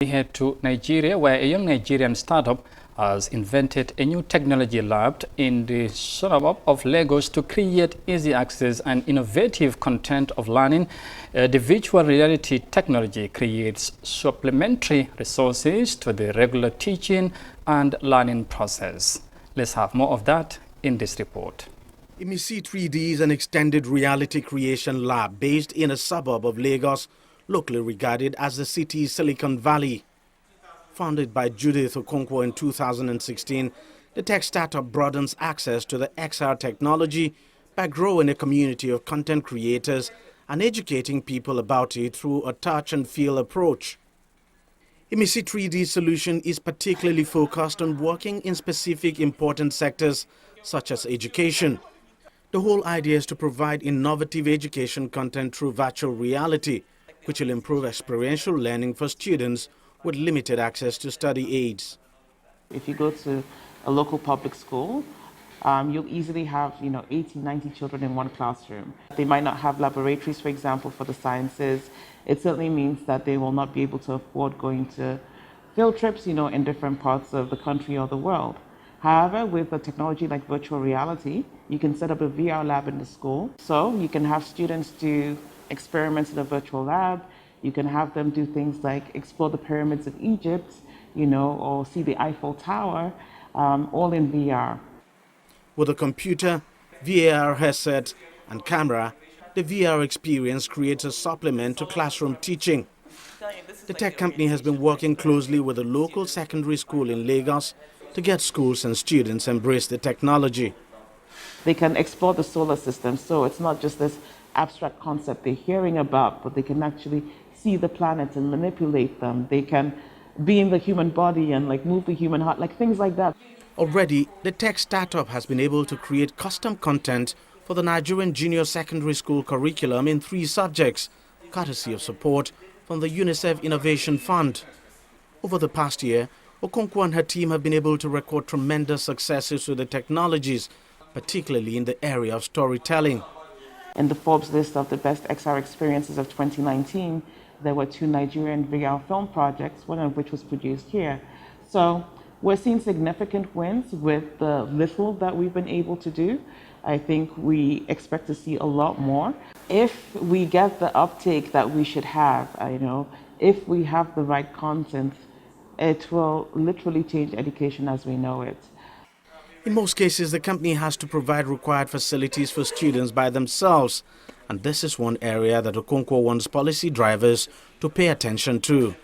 We head to Nigeria, where a young Nigerian startup has invented a new technology lab in the suburb of Lagos to create easy access and innovative content of learning. The virtual reality technology creates supplementary resources to the regular teaching and learning process. Let's have more of that in this report. IMISI 3D is an extended reality creation lab based in a suburb of Lagos, locally regarded as the city's Silicon Valley. Founded by Judith Okonkwo in 2016, the tech startup broadens access to the XR technology by growing a community of content creators and educating people about it through a touch and feel approach. IMISI 3D solution is particularly focused on working in specific important sectors such as education. The whole idea is to provide innovative education content through virtual reality, which will improve experiential learning for students with limited access to study aids. If you go to a local public school, you'll easily have 80, 90 children in one classroom. They might not have laboratories, for example, for the sciences. It certainly means that they will not be able to afford going to field trips, in different parts of the country or the world. However, with a technology like virtual reality, you can set up a VR lab in the school. So you can have students do experiments in a virtual lab. You can have them do things like explore the pyramids of Egypt, or see the Eiffel Tower, all in VR. With a computer, VAR headset and camera, the VR experience creates a supplement to classroom teaching. The tech company has been working closely with a local secondary school in Lagos to get schools and students embrace the technology. They can explore the solar system, so it's not just this abstract concept they're hearing about, but they can actually see the planets and manipulate them. They can be in the human body and move the human heart, things like that. Already, the tech startup has been able to create custom content for the Nigerian junior secondary school curriculum in 3 subjects, courtesy of support from the UNICEF Innovation Fund. Over the past year, Okonkwo and her team have been able to record tremendous successes with the technologies, particularly in the area of storytelling. In the Forbes list of the best XR experiences of 2019, there were 2 Nigerian VR film projects, one of which was produced here. So we're seeing significant wins with the little that we've been able to do. I think we expect to see a lot more. If we get the uptake that we should have, if we have the right content, it will literally change education as we know it. In most cases, the company has to provide required facilities for students by themselves, and this is one area that Okonkwo wants policy drivers to pay attention to.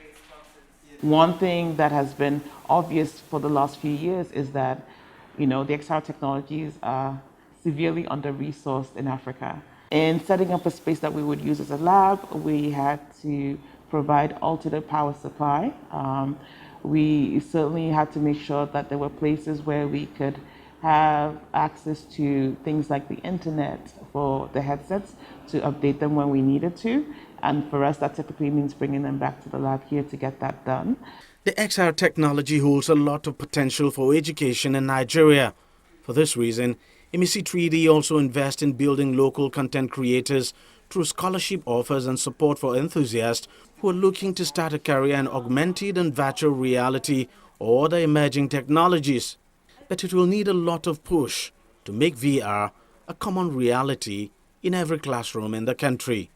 One thing that has been obvious for the last few years is that, the XR technologies are severely under-resourced in Africa. In setting up a space that we would use as a lab, we had to provide alternate power supply. We certainly had to make sure that there were places where we could have access to things like the internet for the headsets to update them when we needed to. And for us, that typically means bringing them back to the lab here to get that done. The XR technology holds a lot of potential for education in Nigeria. For this reason, IMISI 3D also invests in building local content creators through scholarship offers and support for enthusiasts who are looking to start a career in augmented and virtual reality or the emerging technologies. But it will need a lot of push to make VR a common reality in every classroom in the country.